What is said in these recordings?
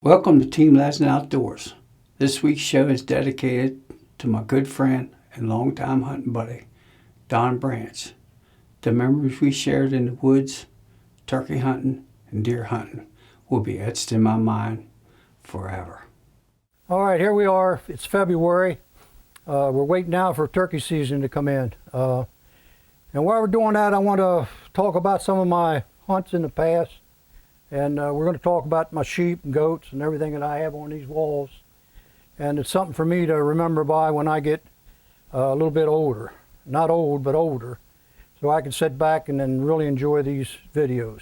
Welcome to Team Latin Outdoors. This week's show is dedicated to my good friend and longtime hunting buddy, Don Branch. The memories we shared in the woods, turkey hunting, and deer hunting will be etched in my mind forever. All right, here we are. It's February. We're waiting now for turkey season to come in. And while we're doing that, I want to talk about some of my hunts in the past. And we're going to talk about my sheep and goats and everything that I have on these walls. And it's something for me to remember by when I get a little bit older. Not old, but older. So I can sit back and then really enjoy these videos.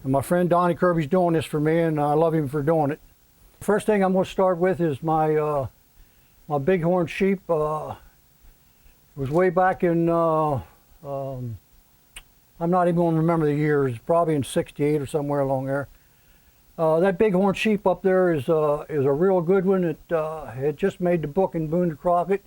And my friend Donnie Kirby's doing this for me, and I love him for doing it. First thing I'm going to start with is my my Bighorn sheep. It was way back in, I'm not even going to remember the years, probably in '68 or somewhere along there. That Bighorn sheep up there is a real good one. It had just made the book in Boone to Crockett.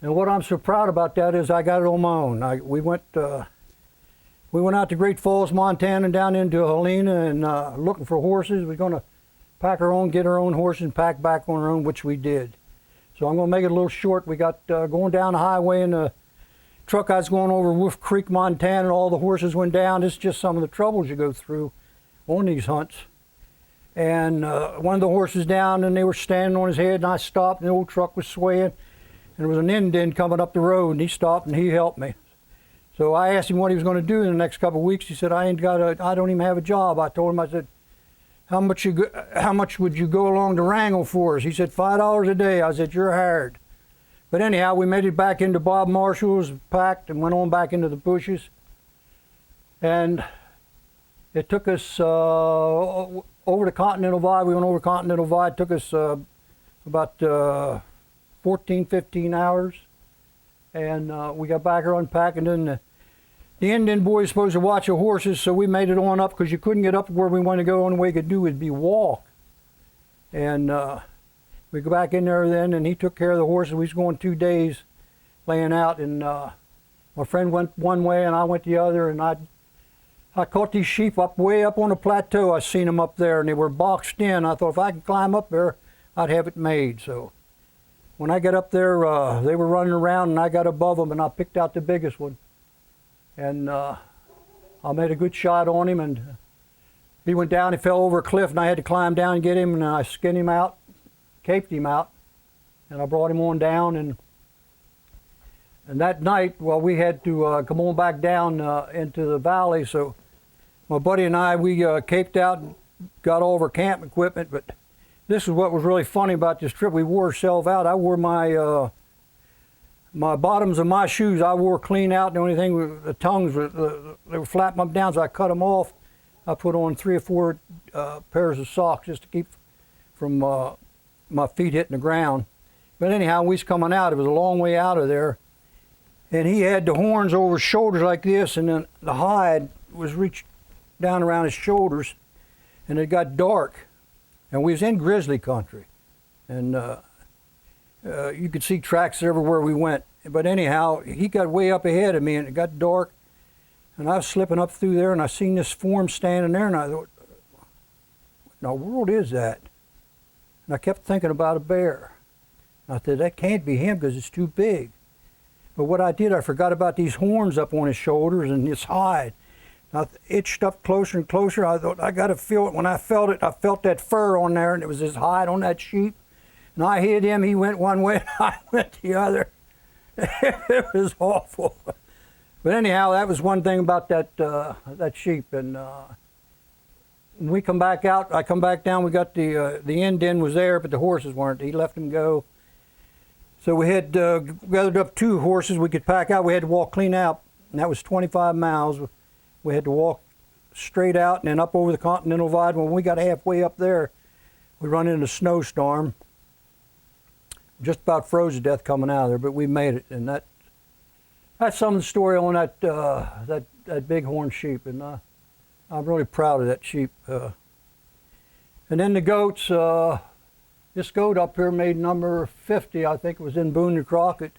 And what I'm so proud about that is I got it on my own. We went out to Great Falls, Montana, and down into Helena and looking for horses. We're going to pack our own, get our own horses, and pack back on our own, which we did. So I'm going to make it a little short. We got going down the highway in the truck. I was going over Wolf Creek, Montana, and all the horses went down. This is just some of the troubles you go through on these hunts. And one of the horses down, and they were standing on his head, and I stopped, and the old truck was swaying. And there was an Indian coming up the road, and he stopped, and he helped me. So I asked him what he was going to do in the next couple of weeks. He said, I don't even have a job. I told him, I said, how much would you go along to wrangle for us? He said, $5 a day. I said, you're hired. But anyhow, we made it back into Bob Marshall's, packed, and went on back into the bushes. And it took us over the Continental Divide. We went over Continental Divide. It took us about 14, 15 hours. And we got back here unpacked, and then the Indian boy is supposed to watch the horses, so we made it on up because you couldn't get up to where we wanted to go. The only way you could do would be walk. And we go back in there then, and he took care of the horses. We was going 2 days laying out, and my friend went one way and I went the other, and I caught these sheep way up on the plateau. I seen them up there, and they were boxed in. I thought if I could climb up there, I'd have it made. So when I got up there, they were running around, and I got above them, and I picked out the biggest one. And I made a good shot on him, and he went down. He fell over a cliff, and I had to climb down and get him, and I skinned him out, caped him out, and I brought him on down. And that night, well, we had to come on back down into the valley. So my buddy and I, we caped out and got all of our camp equipment. But this is what was really funny about this trip. We wore ourselves out. I wore my my bottoms of my shoes, I wore clean out. The only thing, the tongues, they were flapping up down, so I cut them off. I put on 3 or 4 pairs of socks just to keep from my feet hitting the ground. But anyhow, we was coming out. It was a long way out of there. And he had the horns over his shoulders like this, and then the hide was reached down around his shoulders, and it got dark. And we was in grizzly country. And you could see tracks everywhere we went. But anyhow, he got way up ahead of me, and it got dark. And I was slipping up through there, and I seen this form standing there, and I thought, what in the world is that? And I kept thinking about a bear. I said, that can't be him because it's too big. But what I did, I forgot about these horns up on his shoulders and his hide. I itched up closer and closer. I thought, I got to feel it. When I felt it, I felt that fur on there, and it was his hide on that sheep. And I hit him. He went one way, and I went the other. It was awful. But anyhow, that was one thing about that sheep. And when we come back out, I come back down. We got the Indian was there, but the horses weren't. He left them go. So we had gathered up 2 horses we could pack out. We had to walk clean out, and that was 25 miles. We had to walk straight out and then up over the Continental Divide. When we got halfway up there, we run into a snowstorm. Just about froze to death coming out of there, but we made it. And that's some of the story on that Bighorn sheep, and I'm really proud of that sheep. And then the goats. This goat up here made number 50. I think it was in Boone to Crockett,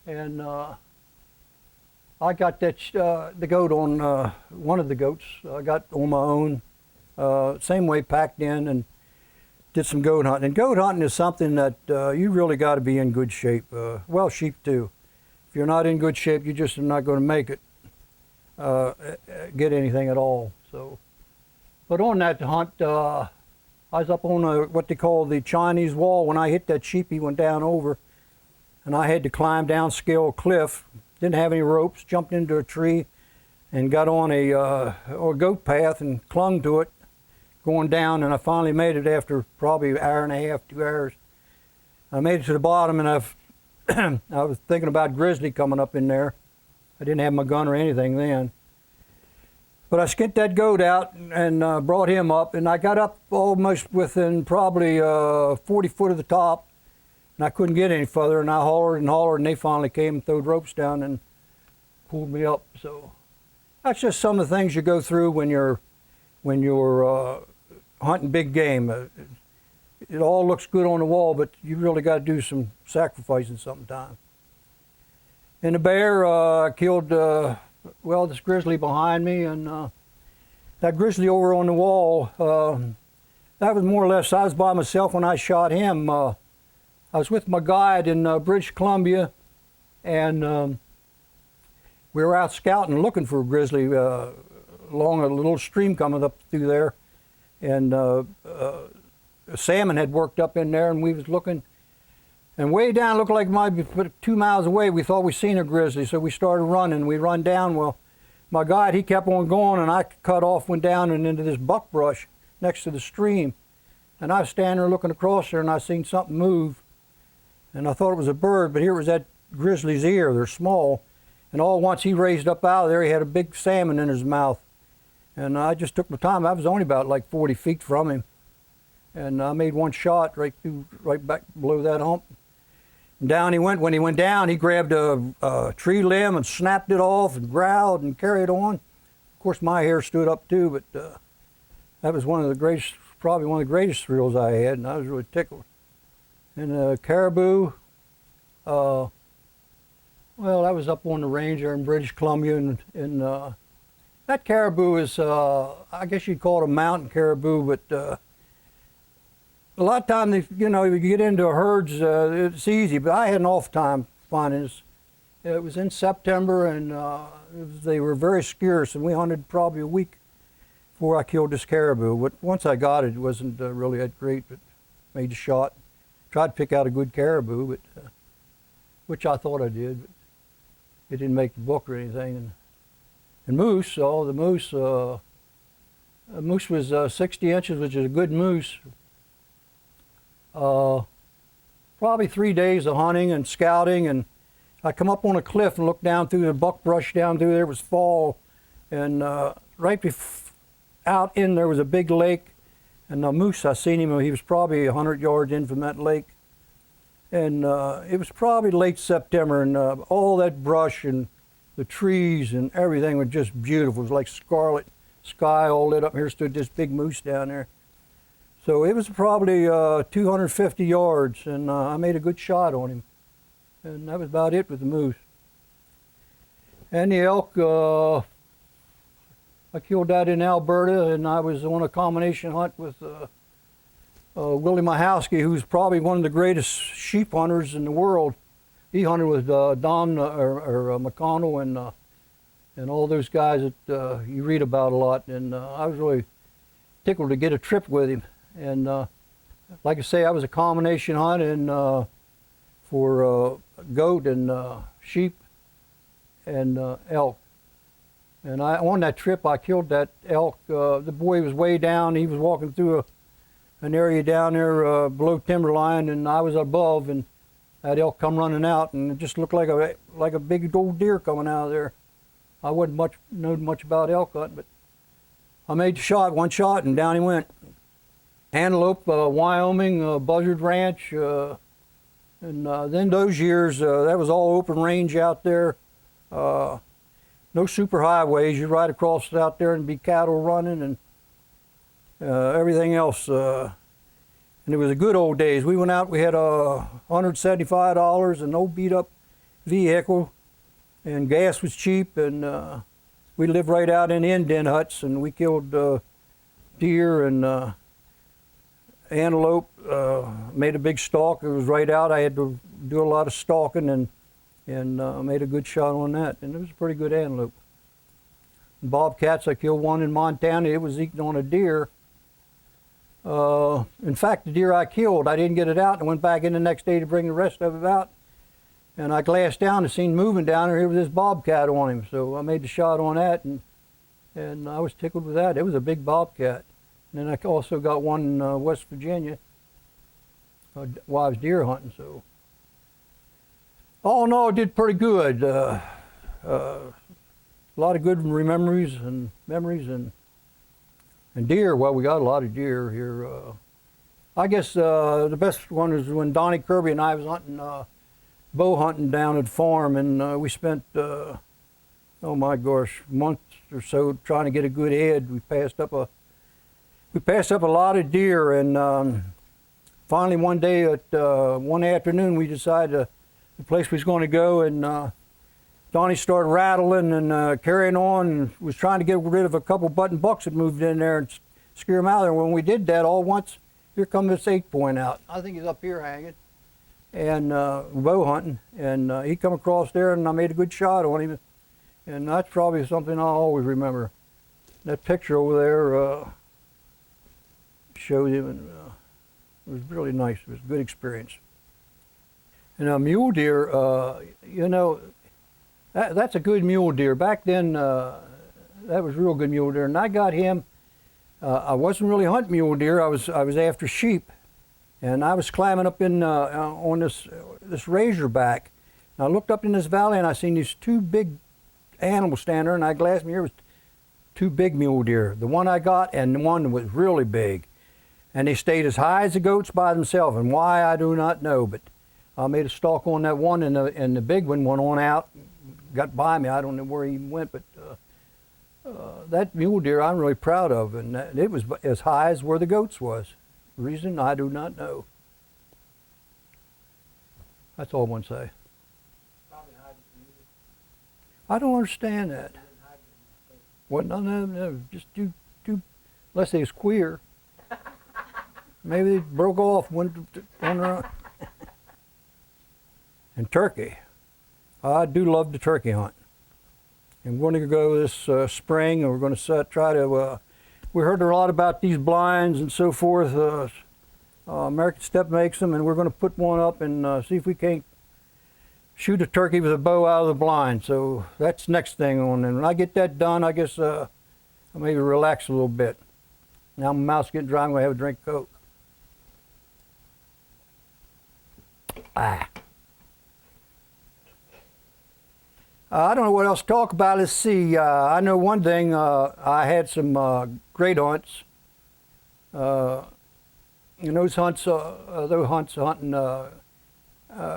and I got that the goat on one of the goats. I got on my own, same way packed in, and did some goat hunting. And goat hunting is something that you really got to be in good shape. Well, sheep too. If you're not in good shape, you just are not going to make it, get anything at all. So, but on that hunt, I was up on what they call the Chinese wall. When I hit that sheep, he went down over, and I had to climb down, scale a cliff. Didn't have any ropes, jumped into a tree, and got on a goat path and clung to it, going down, and I finally made it after probably an hour and a half, 2 hours. I made it to the bottom, and I was thinking about Grizzly coming up in there. I didn't have my gun or anything then. But I skinned that goat out and brought him up, and I got up almost within probably 40 foot of the top, and I couldn't get any further, and I hollered, and they finally came and threw ropes down and pulled me up. So that's just some of the things you go through when you're hunting big game. It all looks good on the wall, but you really got to do some sacrificing sometimes. And the bear killed, this grizzly behind me, and that grizzly over on the wall, that was more or less, I was by myself when I shot him. I was with my guide in British Columbia, and we were out scouting looking for a grizzly along a little stream coming up through there, and a salmon had worked up in there, and we was looking, and way down, looked like it might be 2 miles away, we thought we seen a grizzly, so we started running. We run down. Well, my guide, he kept on going, and I cut off, went down and into this buckbrush next to the stream, and I was standing there looking across there, and I seen something move, and I thought it was a bird, but here was that grizzly's ear. They're small, and all at once he raised up out of there. He had a big salmon in his mouth, and I just took my time. I was only about like 40 feet from him, and I made one shot right back below that hump. And down he went. When he went down, he grabbed a tree limb and snapped it off and growled and carried on. Of course, my hair stood up too, but that was probably one of the greatest thrills I had, and I was really tickled. And caribou, well, that was up on the range there in British Columbia, and that caribou is, I guess you'd call it a mountain caribou, but a lot of times, you get into herds, it's easy, but I had an awful time finding this. It was in September, and they were very scarce, and we hunted probably a week before I killed this caribou. But once I got it, it wasn't really that great, but made a shot. Tried to pick out a good caribou, but which I thought I did, but it didn't make the book or anything. And moose, the moose was 60 inches, which is a good moose. Probably 3 days of hunting and scouting, and I come up on a cliff and look down through the buckbrush down through there. It was fall, and out in there was a big lake, and the moose, I seen him, he was probably 100 yards in from that lake, and it was probably late September, and all that brush and the trees and everything was just beautiful. It was like scarlet sky all lit up. Here stood this big moose down there. So it was probably 250 yards, and I made a good shot on him. And that was about it with the moose. And the elk, I killed that in Alberta, and I was on a combination hunt with Willie Mahowski, who's probably one of the greatest sheep hunters in the world. He hunted with Don McConnell and all those guys that you read about a lot, and I was really tickled to get a trip with him. And like I say, I was a combination hunt and for goat and sheep and elk. And on that trip, I killed that elk. The boy was way down. He was walking through an area down there below timberline, and I was above, and that elk come running out, and it just looked like a big old deer coming out of there. I wasn't know much about elk hunting, but I made the shot, one shot, and down he went. Antelope, Wyoming, Buzzard Ranch, and then those years, that was all open range out there. No super highways. You ride across out there and be cattle running and everything else. And it was the good old days. We went out, we had $175, an old beat up vehicle, and gas was cheap, and we lived right out in Indian huts, and we killed deer and antelope, made a big stalk. It was right out. I had to do a lot of stalking and made a good shot on that. And it was a pretty good antelope. Bobcats, I killed one in Montana. It was eating on a deer. In fact, the deer I killed, I didn't get it out and went back in the next day to bring the rest of it out. And I glassed down and seen moving down there. Here was this bobcat on him. So I made the shot on that, and I was tickled with that. It was a big bobcat. And then I also got one in West Virginia while I was deer hunting. So all in all, I did pretty good. A lot of good memories and deer. Well, we got a lot of deer here. I guess the best one is when Donnie Kirby and I was hunting, bow hunting down at the farm, and we spent, oh my gosh, months or so trying to get a good head. We passed up a lot of deer, and finally one day one afternoon we decided the place we was going to go, and Donnie started rattling and carrying on, and was trying to get rid of a couple button bucks that moved in there and scare them out of there. When we did that, all at once, here come this 8-point out. I think he's up here hanging, and bow hunting, and he come across there, and I made a good shot on him, and that's probably something I'll always remember. That picture over there showed him, and it was really nice. It was a good experience. And a mule deer, you know, that's a good mule deer. Back then, that was real good mule deer, and I got him. I wasn't really hunting mule deer. I was after sheep, and I was climbing up in on this razorback. And I looked up in this valley, and I seen these two big animals standing there, and I glassed me. Here was two big mule deer. The one I got, and the one that was really big, and they stayed as high as the goats by themselves. And why, I do not know, but I made a stalk on that one, and the big one went on out. Got by me. I don't know where he went, but that mule deer I'm really proud of, and it was as high as where the goats was. Reason, I do not know. That's all I want to say. I don't understand that. What? No, just too, unless they was queer. Maybe they broke off, went on their own. And turkey. I do love the turkey hunt. And we're going to go this spring, and we're going to try to, we heard a lot about these blinds and so forth. American Step makes them, and we're going to put one up and see if we can't shoot a turkey with a bow out of the blind. So that's next thing on. And when I get that done, I guess I'll maybe relax a little bit. Now my mouth's getting dry, I'm going to have a drink of Coke. I don't know what else to talk about. Let's see. I know one thing. I had some great hunts. And those hunts hunting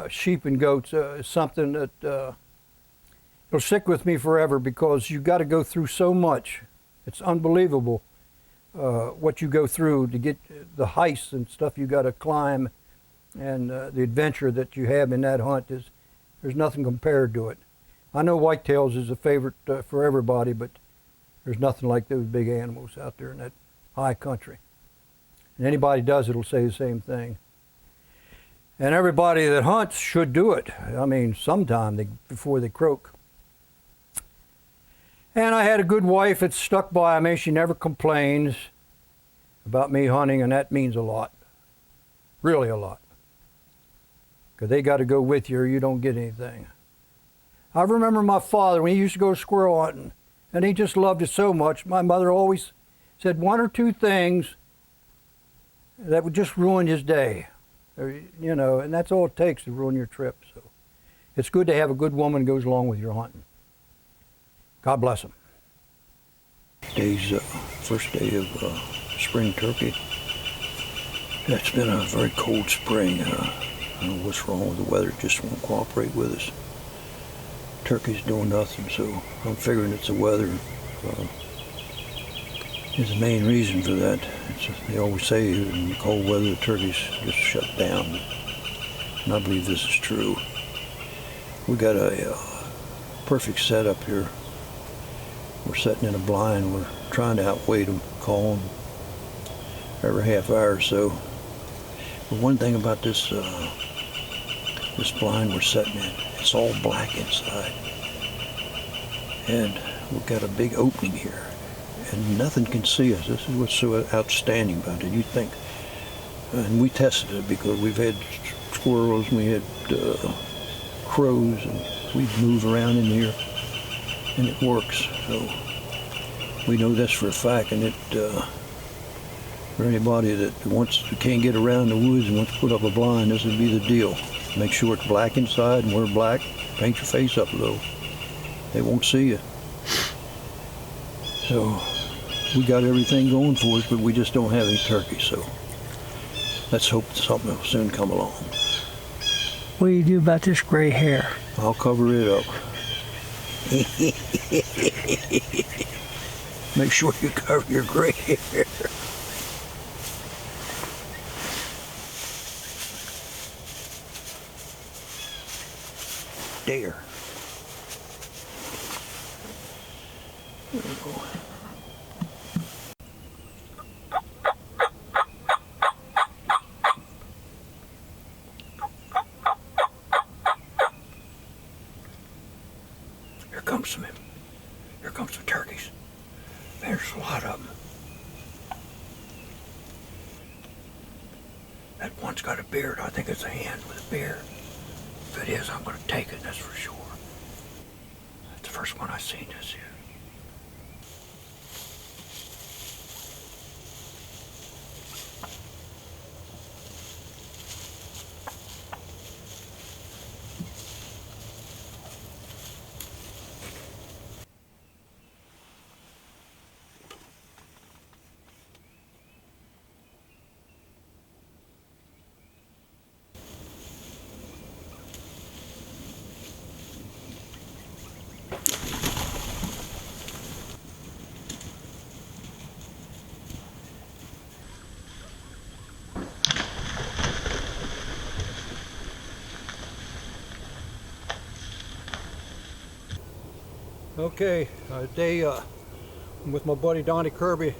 sheep and goats is something that it'll stick with me forever, because you've got to go through so much. It's unbelievable what you go through to get the heights and stuff you got to climb, and the adventure that you have in that hunt there's nothing compared to it. I know whitetails is a favorite for everybody, but there's nothing like those big animals out there in that high country. And anybody does it will say the same thing. And everybody that hunts should do it. I mean, sometime before they croak. And I had a good wife that stuck by me. She never complains about me hunting, and that means a lot. Really a lot. Because they got to go with you or you don't get anything. I remember my father, when he used to go squirrel hunting, and he just loved it so much. My mother always said one or two things that would just ruin his day. You know, and that's all it takes to ruin your trip. So it's good to have a good woman who goes along with your hunting. God bless them. Today's first day of spring turkey. It's been a very cold spring. I don't know what's wrong with the weather. It just won't cooperate with us. Turkey's doing nothing, so I'm figuring it's the weather. Is the main reason for that. They always say in cold weather the turkeys just shut down, and I believe this is true. We got a perfect setup here. We're sitting in a blind. We're trying to outweight them, call them every half hour or so. But one thing about this this blind we're setting in, it's all black inside. And we've got a big opening here. And nothing can see us. This is what's so outstanding about it. You'd think, and we tested it because we've had squirrels and we had crows, and we move around in here, and it works. So we know this for a fact, and it for anybody that can't get around the woods and wants to put up a blind, this would be the deal. Make sure it's black inside and wear black. Paint your face up a little. They won't see you. So we got everything going for us, but we just don't have any turkey. So let's hope something will soon come along. What do you do about this gray hair? I'll cover it up. Make sure you cover your gray hair. There. There we go. Here comes some. Here comes some turkeys. There's a lot of them. That one's got a beard. I think it's a hen with a beard. If it is, I'm going to take it, that's for sure. That's the first one I've seen this year. Okay, today I'm with my buddy Donnie Kirby.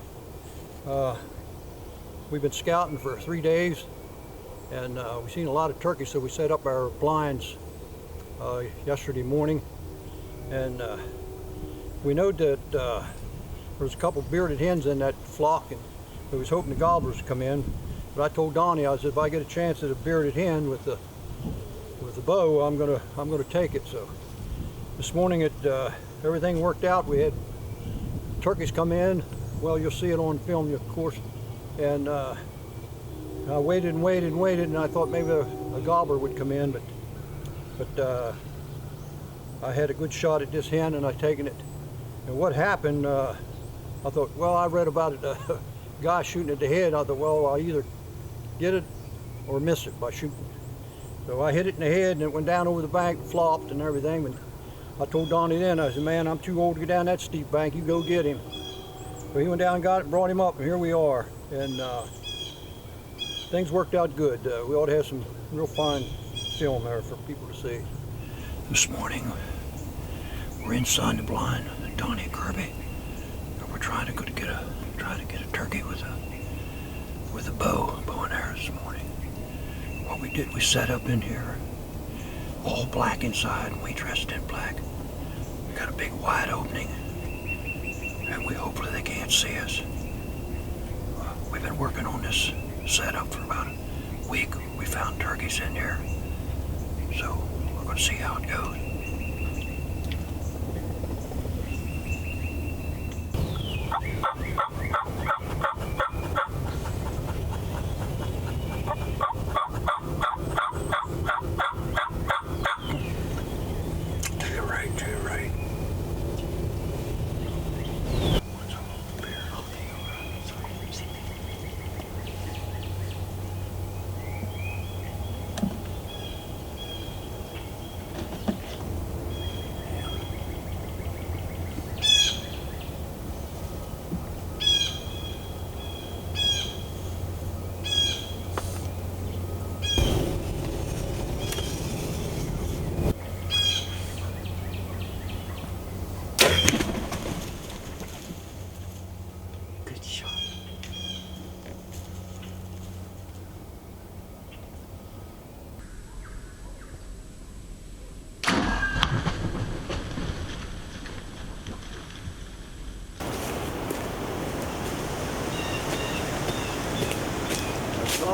We've been scouting for 3 days, and we've seen a lot of turkeys, so we set up our blinds yesterday morning. And we know that there was a couple bearded hens in that flock, and we was hoping the gobblers would come in. But I told Donnie, I said, if I get a chance at a bearded hen with the bow, I'm gonna take it. So this morning everything worked out. We had turkeys come in. Well, you'll see it on film, of course. And I waited and waited and waited, and I thought maybe a gobbler would come in, but I had a good shot at this hen, and I taken it. And what happened? I thought, well, I read about it, a guy shooting at the head. I thought, well, I'll either get it or miss it by shooting. So I hit it in the head, and it went down over the bank, flopped and everything. And I told Donnie then, I said, man, I'm too old to get down that steep bank. You go get him. So he went down and got it, brought him up, and here we are. And things worked out good. We ought to have some real fine film there for people to see. This morning, we're inside the blind, Donnie Kirby, and we're trying to get a turkey with a bow and arrow this morning. What we did, we set up in here, all black inside, and we dressed in black. We got a big wide opening, and hopefully they can't see us. We've been working on this setup for about a week. We found turkeys in here, so we're going to see how it goes.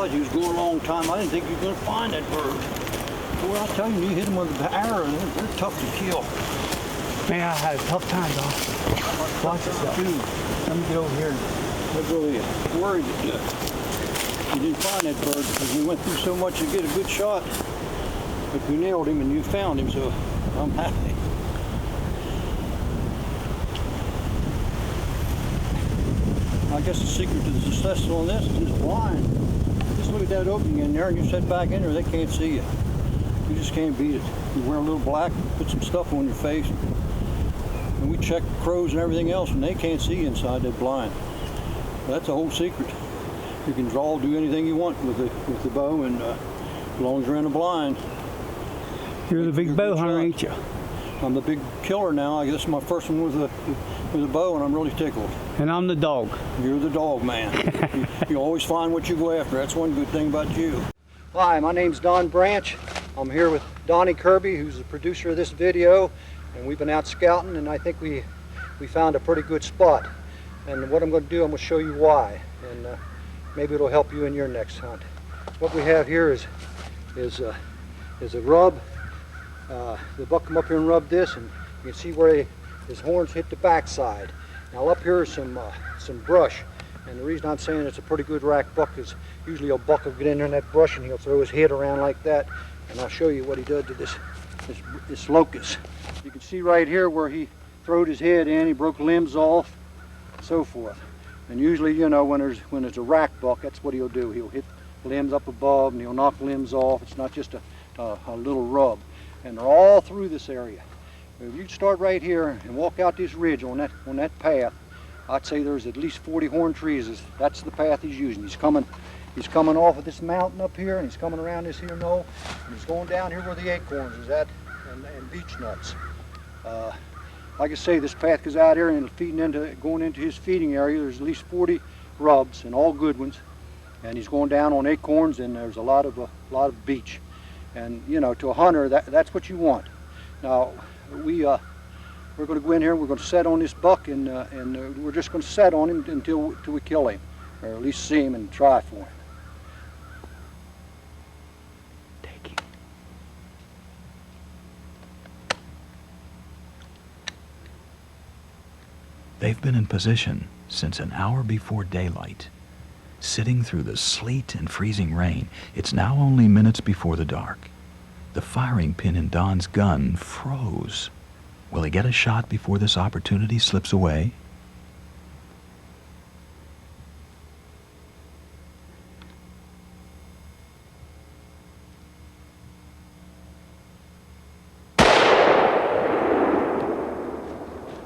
because you was going a long time. I didn't think you were going to find that bird. Boy, I'll tell you, you hit them with the arrow, and they're tough to kill. Man, I had a tough time, Don. Watch yourself. Let me get over here. I really worried that you didn't find that bird because we went through so much to get a good shot. But we nailed him and you found him, so I'm happy. I guess the secret to the success on this is just blind. Just look at that opening in there and you sit back in there, they can't see you. You just can't beat it. You wear a little black, put some stuff on your face. And we check crows and everything else and they can't see inside that blind. That's the whole secret. You can draw, do anything you want with the bow, and as long as you're in a blind. You're the big bow hunter, ain't you? I'm the big killer now. I guess this is my first one with a bow, and I'm really tickled. And I'm the dog. You're the dog man. you always find what you go after. That's one good thing about you. Hi, my name's Don Branch. I'm here with Donnie Kirby, who's the producer of this video, and we've been out scouting, and I think we found a pretty good spot. And what I'm going to do, I'm going to show you why, and maybe it'll help you in your next hunt. What we have here is a rub. The buck come up here and rub this, and you can see where his horns hit the backside. Now up here is some brush, and the reason I'm saying it's a pretty good rack buck is usually a buck will get in there in that brush and he'll throw his head around like that, and I'll show you what he did to this locust. You can see right here where he throwed his head in, he broke limbs off, so forth. And usually, you know, when it's a rack buck, that's what he'll do. He'll hit limbs up above and he'll knock limbs off. It's not just a little rub. And they're all through this area. If you start right here and walk out this ridge on that path, I'd say there's at least 40 horn trees. That's the path he's using. He's coming off of this mountain up here, and he's coming around this here knoll, and he's going down here where the acorns is at, and beech nuts. Like I say, this path goes out here and going into his feeding area. There's at least 40 rubs, and all good ones. And he's going down on acorns, and there's a lot of beech. And you know, to a hunter, that's what you want. Now, we're going to go in here and we're going to set on this buck, and we're just going to set on him until we kill him, or at least see him and try for him. Take him. They've been in position since an hour before daylight. Sitting through the sleet and freezing rain, it's now only minutes before the dark. The firing pin in Don's gun froze. Will he get a shot before this opportunity slips away?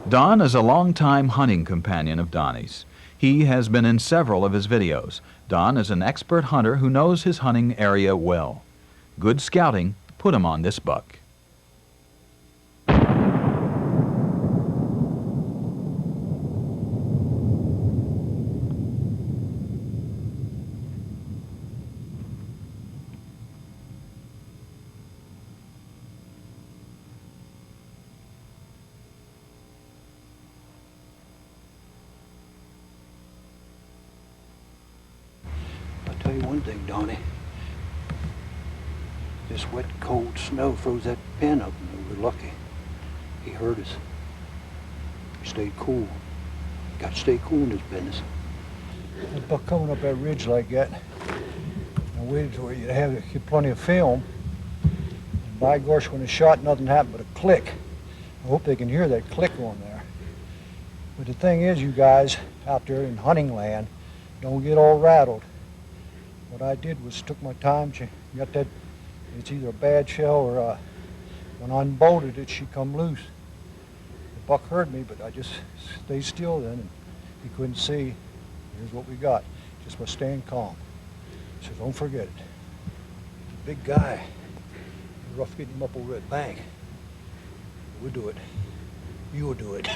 Don is a longtime hunting companion of Donnie's. He has been in several of his videos. Don is an expert hunter who knows his hunting area well. Good scouting put him on this buck. I'll tell you one thing, Donnie. This wet, cold snow froze that pin up, and we were lucky. He heard us. We stayed cool. Got to stay cool in this business. That buck coming up that ridge like that, I waited till you'd have plenty of film. And by gosh, when it shot, nothing happened but a click. I hope they can hear that click on there. But the thing is, you guys out there in hunting land, don't get all rattled. What I did was took my time, got that, it's either a bad shell or when I unbolted it, she come loose. The buck heard me, but I just stayed still then, and he couldn't see. Here's what we got, just by staying calm. So don't forget it. He's a big guy. It's rough getting him up over that bank. We'll do it. You'll do it.